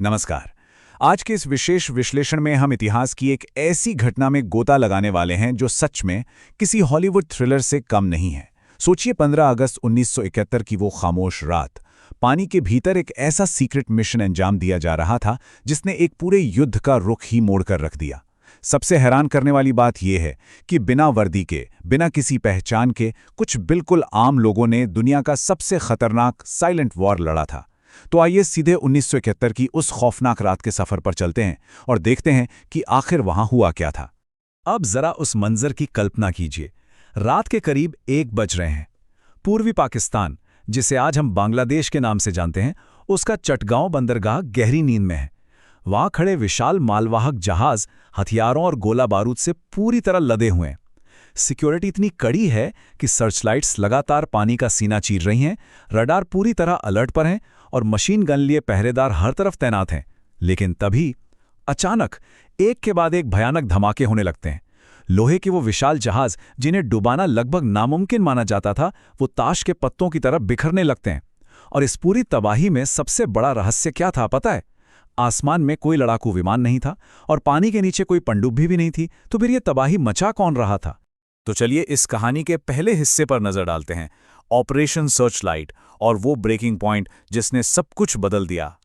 नमस्कार। आज के इस विशेष विश्लेषण में हम इतिहास की एक ऐसी घटना में गोता लगाने वाले हैं जो सच में किसी हॉलीवुड थ्रिलर से कम नहीं है। सोचिए 15 अगस्त 1971 की वो खामोश रात। पानी के भीतर एक ऐसा सीक्रेट मिशन अंजाम दिया जा रहा था जिसने एक पूरे युद्ध का रुख ही मोड़कर रख दिया। सबसे हैरान करने वाली बात यह है कि बिना वर्दी के, बिना किसी पहचान के, कुछ बिल्कुल आम लोगों ने दुनिया का सबसे खतरनाक साइलेंट वॉर लड़ा था। तो आइए सीधे 1971 की उस खौफनाक रात के सफर पर चलते हैं और देखते हैं कि आखिर वहां हुआ क्या था। अब जरा उस मंजर की कल्पना कीजिए। रात के करीब 1 बज रहे हैं। पूर्वी पाकिस्तान, जिसे आज हम बांग्लादेश के नाम से जानते हैं, उसका चटगांव बंदरगाह गहरी नींद में है। वहां खड़े विशाल मालवाहक जहाज हथियारों और गोला बारूद से पूरी तरह लदे हुए हैं। सिक्योरिटी इतनी कड़ी है कि सर्चलाइट्स लगातार पानी का सीना चीर रही हैं, रडार पूरी तरह अलर्ट पर हैं और मशीन गन लिए पहरेदार हर तरफ तैनात हैं। लेकिन तभी अचानक एक के बाद एक भयानक धमाके होने लगते हैं। लोहे के वो विशाल जहाज जिन्हें डुबाना लगभग नामुमकिन माना जाता था, वो ताश के पत्तों की तरह बिखरने लगते हैं। और इस पूरी तबाही में सबसे बड़ा रहस्य क्या था पता है? आसमान में कोई लड़ाकू विमान नहीं था और पानी के नीचे कोई पनडुब्बी भी नहीं थी। तो फिर ये तबाही मचा कौन रहा था? तो चलिए इस कहानी के पहले हिस्से पर नजर डालते हैं, ऑपरेशन सर्चलाइट, और वो ब्रेकिंग पॉइंट जिसने सब कुछ बदल दिया।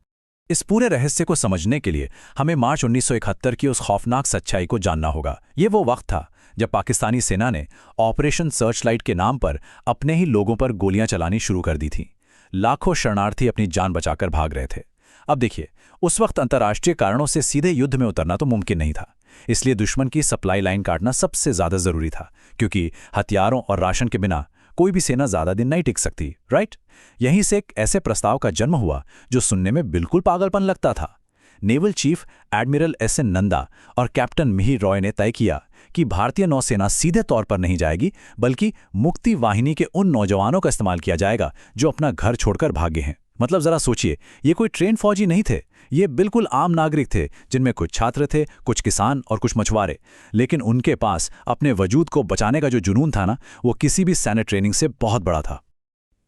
इस पूरे रहस्य को समझने के लिए हमें मार्च 1971 की उस खौफनाक सच्चाई को जानना होगा। ये वो वक्त था जब पाकिस्तानी सेना ने ऑपरेशन सर्चलाइट के नाम पर अपने ही लोगों पर गोलियां चलानी शुरू कर दी थीं। लाखों शरणार्थी अपनी जान बचाकर भाग रहे थे। अब देखिए, उस वक्त अंतर्राष्ट्रीय कारणों से सीधे युद्ध में उतरना तो मुमकिन नहीं था। इसलिए दुश्मन की सप्लाई लाइन काटना सबसे ज्यादा जरूरी था, क्योंकि हथियारों और राशन के बिना कोई भी सेना ज्यादा दिन नहीं टिक सकती, राइट? यहीं से एक ऐसे प्रस्ताव का जन्म हुआ जो सुनने में बिल्कुल पागलपन लगता था। Naval chief admiral S N Nanda और कैप्टन मिहिर रॉय ने तय किया कि भारतीय नौसेना सीधे तौर पर नहीं जाएगी, बल्कि मुक्ति वाहिनी के उन नौजवानों का इस्तेमाल किया जाएगा जो अपना घर छोड़कर भागे हैं। मतलब जरा सोचिए, ये कोई ट्रेन फौजी नहीं थे, ये बिल्कुल आम नागरिक थे, जिनमें कुछ छात्र थे, कुछ किसान और कुछ मछुआरे। लेकिन उनके पास अपने वजूद को बचाने का जो जुनून था ना, वो किसी भी सैन्य ट्रेनिंग से बहुत बड़ा था।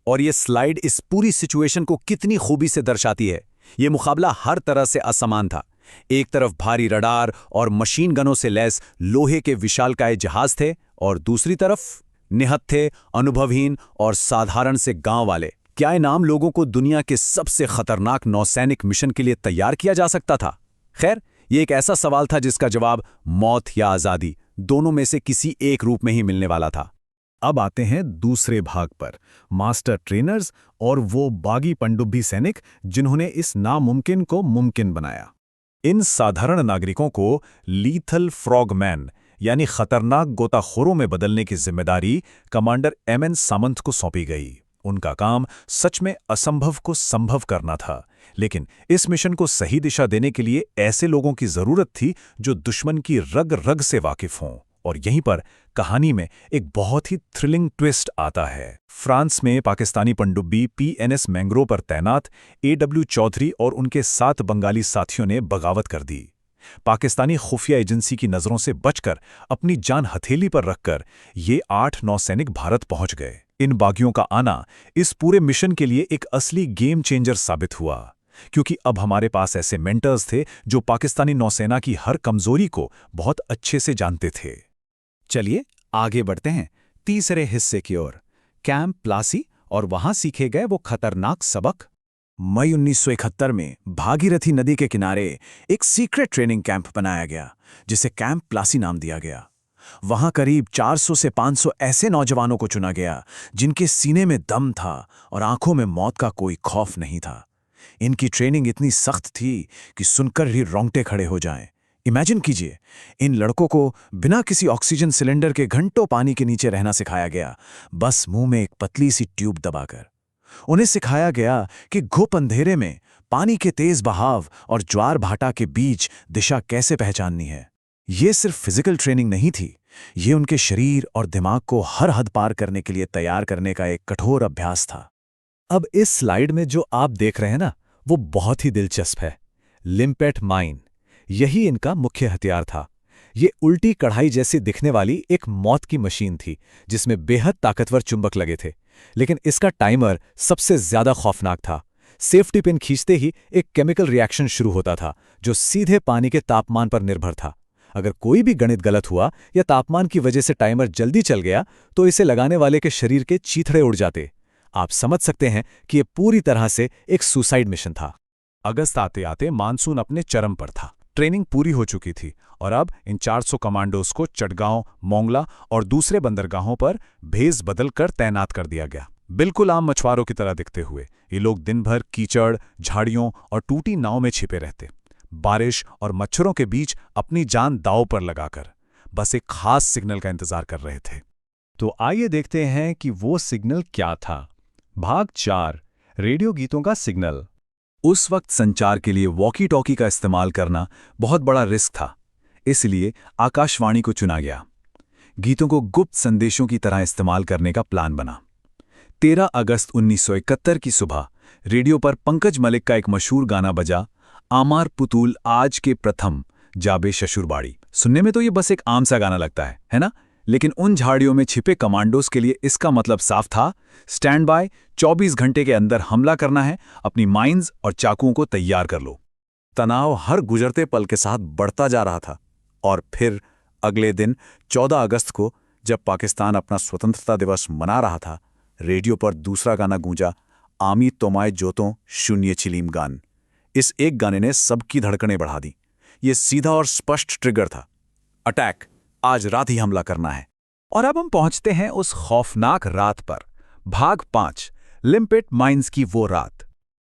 और ये स्लाइड इस पूरी सिचुएशन को कितनी खूबी से दर्शाती है। ये मुकाबला हर तरह से असमान था। एक तरफ भारी रडार और मशीन गनों से लैस लोहे के विशालकाय जहाज थे, और दूसरी तरफ निहत्थे, अनुभवहीन और साधारण से गांव वाले। क्या इन आम लोगों को दुनिया के सबसे खतरनाक नौसैनिक मिशन के लिए तैयार किया जा सकता था? खैर, ये एक ऐसा सवाल था जिसका जवाब मौत या आज़ादी, दोनों में से किसी एक रूप में ही मिलने वाला था। अब आते हैं दूसरे भाग पर, मास्टर ट्रेनर्स और वो बागी पनडुब्बी सैनिक जिन्होंने इस नामुमकिन को मुमकिन बनाया। इन साधारण नागरिकों को लीथल फ्रॉगमैन यानी खतरनाक गोताखोरों में बदलने की जिम्मेदारी कमांडर एम.एन. सामंत को सौंपी गई। उनका काम सच में असंभव को संभव करना था, लेकिन इस मिशन को सही दिशा देने के लिए ऐसे लोगों की जरूरत थी जो दुश्मन की रग रग से वाकिफ हों। और यहीं पर कहानी में एक बहुत ही थ्रिलिंग ट्विस्ट आता है। फ्रांस में पाकिस्तानी पनडुब्बी पीएनएस मैंग्रो पर तैनात ए.डब्ल्यू. चौधरी और उनके 7 बंगाली साथियों ने बगावत कर दी। पाकिस्तानी खुफिया एजेंसी की नजरों से बचकर अपनी जान हथेली पर रखकर ये 8 नौसैनिक भारत पहुंच गए। इन बागियों का आना इस पूरे मिशन के लिए एक असली गेम चेंजर साबित हुआ, क्योंकि अब हमारे पास ऐसे मेंटर्स थे जो पाकिस्तानी नौसेना की हर कमजोरी को बहुत अच्छे से जानते थे। चलिए आगे बढ़ते हैं तीसरे हिस्से की ओर, कैंप प्लासी और वहां सीखे गए वो खतरनाक सबक। मई 1971 में भागीरथी नदी के किनारे एक सीक्रेट ट्रेनिंग कैंप बनाया गया, जिसे कैंप प्लासी नाम दिया गया। वहां करीब 400 से 500 ऐसे नौजवानों को चुना गया जिनके सीने में दम था और आंखों में मौत का कोई खौफ नहीं था। इनकी ट्रेनिंग इतनी सख्त थी कि सुनकर ही रोंगटे खड़े हो जाएं। इमेजिन कीजिए, इन लड़कों को बिना किसी ऑक्सीजन सिलेंडर के घंटों पानी के नीचे रहना सिखाया गया, बस मुंह में एक पतली सी ट्यूब दबाकर। उन्हें सिखाया गया कि घुप अंधेरे में पानी के तेज बहाव और ज्वार भाटा के बीच दिशा कैसे पहचाननी है। ये सिर्फ फिजिकल ट्रेनिंग नहीं थी, ये उनके शरीर और दिमाग को हर हद पार करने के लिए तैयार करने का एक कठोर अभ्यास था। अब इस स्लाइड में जो आप देख रहे हैं ना, वो बहुत ही दिलचस्प है। लिम्पेट माइन, यही इनका मुख्य हथियार था। ये उल्टी कढ़ाई जैसी दिखने वाली एक मौत की मशीन थी जिसमें बेहद ताकतवर चुंबक लगे थे, लेकिन इसका टाइमर सबसे ज्यादा खौफनाक था। सेफ्टी पिन खींचते ही एक केमिकल रिएक्शन शुरू होता था जो सीधे पानी के तापमान पर निर्भर था। अगर कोई भी गणित गलत हुआ या तापमान की वजह से टाइमर जल्दी चल गया तो इसे लगाने वाले के शरीर के चीथड़े उड़ जाते। आप समझ सकते हैं कि यह पूरी तरह से एक सुसाइड मिशन था। अगस्त आते आते मानसून अपने चरम पर था। ट्रेनिंग पूरी हो चुकी थी और अब इन 400 कमांडोज को चटगांव, मोंगला और दूसरे बंदरगाहों पर भेस बदलकर तैनात कर दिया गया। बिल्कुल आम मछुआरों की तरह दिखते हुए ये लोग दिन भर कीचड़, झाड़ियों और टूटी नाव में छिपे रहते, बारिश और मच्छरों के बीच अपनी जान दांव पर लगाकर बस एक खास सिग्नल का इंतजार कर रहे थे। तो आइए देखते हैं कि वो सिग्नल क्या था। भाग 4, रेडियो गीतों का सिग्नल। उस वक्त संचार के लिए वॉकी टॉकी का इस्तेमाल करना बहुत बड़ा रिस्क था, इसलिए आकाशवाणी को चुना गया। गीतों को गुप्त संदेशों की तरह इस्तेमाल करने का प्लान बना। 13 अगस्त 1971 की सुबह रेडियो पर पंकज मलिक का एक मशहूर गाना बजा, आमार पुतूल आज के प्रथम जाबे ससुरबाड़ी। सुनने में तो ये बस एक आम सा गाना लगता है ना? लेकिन उन झाड़ियों में छिपे कमांडोज के लिए इसका मतलब साफ था, स्टैंड बाय, 24 घंटे के अंदर हमला करना है, अपनी माइन्स और चाकुओं को तैयार कर लो। तनाव हर गुजरते पल के साथ बढ़ता जा रहा था और फिर अगले दिन 14 अगस्त को जब पाकिस्तान अपना स्वतंत्रता दिवस मना रहा था, रेडियो पर दूसरा गाना गूंजा, आमी तोमाय जोतों शून्य चिलीम गान। इस एक गाने ने सबकी धड़कनें बढ़ा दी। ये सीधा और स्पष्ट ट्रिगर था, अटैक, आज रात ही हमला करना है। और अब हम पहुंचते हैं उस खौफनाक रात पर। भाग 5, लिम्पिट माइंस की वो रात।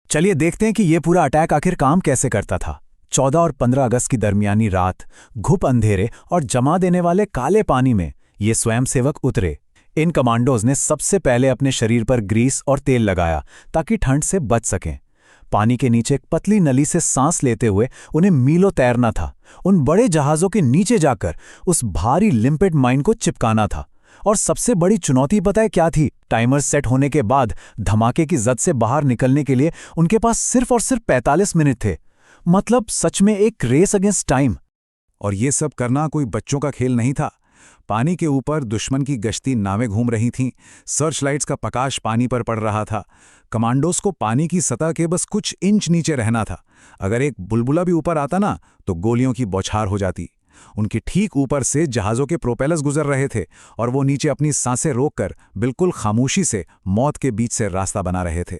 चलिए देखते हैं कि यह पूरा अटैक आखिर काम कैसे करता था। 14 और 15 अगस्त की दरमियानी रात, घुप अंधेरे और जमा देने वाले काले पानी में ये स्वयंसेवक उतरे। इन कमांडोज ने सबसे पहले अपने शरीर पर ग्रीस और तेल लगाया ताकि ठंड से बच सकें। पानी के नीचे एक पतली नली से सांस लेते हुए उन्हें मीलों तैरना था, उन बड़े जहाज़ों के नीचे जाकर उस भारी लिम्पिट माइन को चिपकाना था। और सबसे बड़ी चुनौती पता है क्या थी? टाइमर सेट होने के बाद धमाके की जद से बाहर निकलने के लिए उनके पास सिर्फ और सिर्फ 45 मिनट थे। मतलब सच में एक रेस अगेंस्ट टाइम। और ये सब करना कोई बच्चों का खेल नहीं था। पानी के ऊपर दुश्मन की गश्ती नावें घूम रही थीं, सर्च लाइट्स का प्रकाश पानी पर पड़ रहा था। कमांडोज को पानी की सतह के बस कुछ इंच नीचे रहना था। अगर एक बुलबुला भी ऊपर आता ना तो गोलियों की बौछार हो जाती। उनके ठीक ऊपर से जहाज़ों के प्रोपेलर्स गुजर रहे थे और वो नीचे अपनी सांसें रोककर बिल्कुल खामोशी से मौत के बीच से रास्ता बना रहे थे।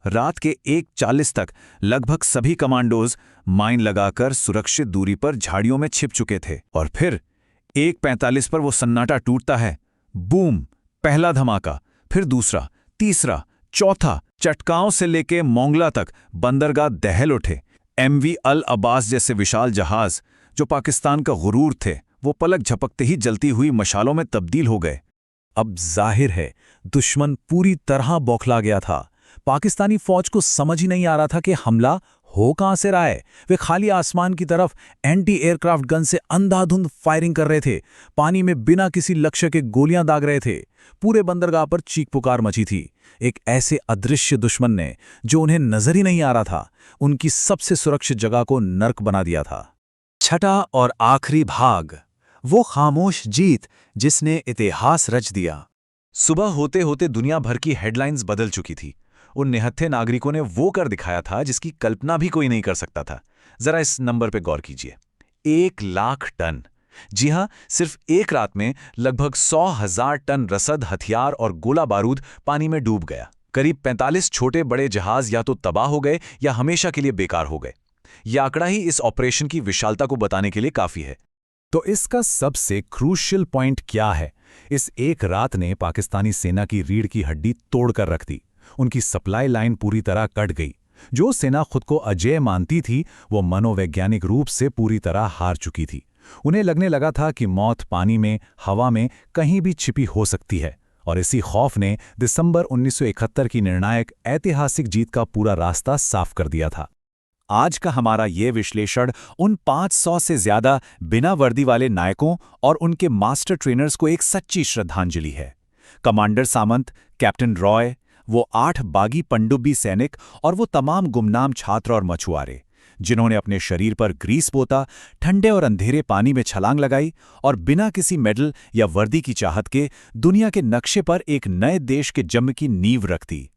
रात के 1:40 तक लगभग सभी कमांडोज माइन लगाकर सुरक्षित दूरी पर झाड़ियों में छिप चुके थे। और फिर 1:45 पर वो सन्नाटा टूटता है। बूम! पहला धमाका, फिर दूसरा, तीसरा, चौथा। चटकांव से लेके मोंगला तक बंदरगाह दहल उठे। MV अल अब्बास जैसे विशाल जहाज जो पाकिस्तान का गुरूर थे, वो पलक झपकते ही जलती हुई मशालों में तब्दील हो गए। अब जाहिर है दुश्मन पूरी तरह बौखला गया था। पाकिस्तानी फौज को समझ ही नहीं आ रहा था कि हमला हो कहां से रहा है। वे खाली आसमान की तरफ एंटी एयरक्राफ्ट गन से अंधाधुंध फायरिंग कर रहे थे, पानी में बिना किसी लक्ष्य के गोलियां दाग रहे थे। पूरे बंदरगाह पर चीख पुकार मची थी। एक ऐसे अदृश्य दुश्मन ने, जो उन्हें नजर ही नहीं आ रहा था, उनकी सबसे सुरक्षित जगह को नर्क बना दिया था। छठा और आखिरी भाग, वो खामोश जीत जिसने इतिहास रच दिया। सुबह होते होते दुनिया भर की हेडलाइंस बदल चुकी थी। उन निहत्थे नागरिकों ने वो कर दिखाया था जिसकी कल्पना भी कोई नहीं कर सकता था। जरा इस नंबर पे गौर कीजिए, 1 लाख टन। जी हां, सिर्फ एक रात में लगभग 100,000 टन रसद, हथियार और गोला बारूद पानी में डूब गया। करीब 45 छोटे बड़े जहाज या तो तबाह हो गए या हमेशा के लिए बेकार हो गए। यह आंकड़ा ही इस ऑपरेशन की विशालता को बताने के लिए काफी है। तो इसका सबसे क्रूशियल पॉइंट क्या है? इस एक रात ने पाकिस्तानी सेना की रीढ़ की हड्डी तोड़कर रख दी। उनकी सप्लाई लाइन पूरी तरह कट गई। जो सेना खुद को अजेय मानती थी, वो मनोवैज्ञानिक रूप से पूरी तरह हार चुकी थी। उन्हें लगने लगा था कि मौत पानी में, हवा में कहीं भी छिपी हो सकती है। और इसी खौफ ने दिसंबर 1971 की निर्णायक ऐतिहासिक जीत का पूरा रास्ता साफ कर दिया था। आज का हमारा ये विश्लेषण उन 500 से ज्यादा बिना वर्दी वाले नायकों और उनके मास्टर ट्रेनर्स को एक सच्ची श्रद्धांजलि है। कमांडर सामंत, कैप्टन रॉय, वो 8 बागी पनडुब्बी सैनिक और वो तमाम गुमनाम छात्र और मछुआरे, जिन्होंने अपने शरीर पर ग्रीस पोता, ठंडे और अंधेरे पानी में छलांग लगाई और बिना किसी मेडल या वर्दी की चाहत के दुनिया के नक्शे पर एक नए देश के जन्म की नींव रख दी।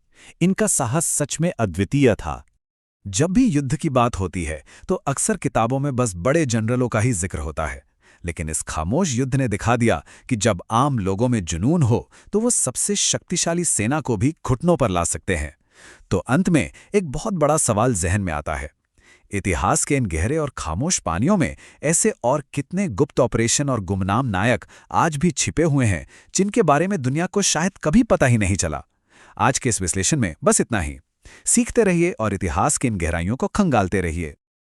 इनका साहस सच में अद्वितीय था। जब भी युद्ध की बात होती है तो अक्सर किताबों में बस बड़े जनरलों का ही जिक्र होता है, लेकिन इस खामोश युद्ध ने दिखा दिया कि जब आम लोगों में जुनून हो तो वो सबसे शक्तिशाली सेना को भी घुटनों पर ला सकते हैं। तो अंत में एक बहुत बड़ा सवाल जहन में आता है, इतिहास के इन गहरे और खामोश पानियों में ऐसे और कितने गुप्त ऑपरेशन और गुमनाम नायक आज भी छिपे हुए हैं जिनके बारे में दुनिया को शायद कभी पता ही नहीं चला। आज के इस विश्लेषण में बस इतना ही। सीखते रहिए और इतिहास की इन गहराइयों को खंगालते रहिए।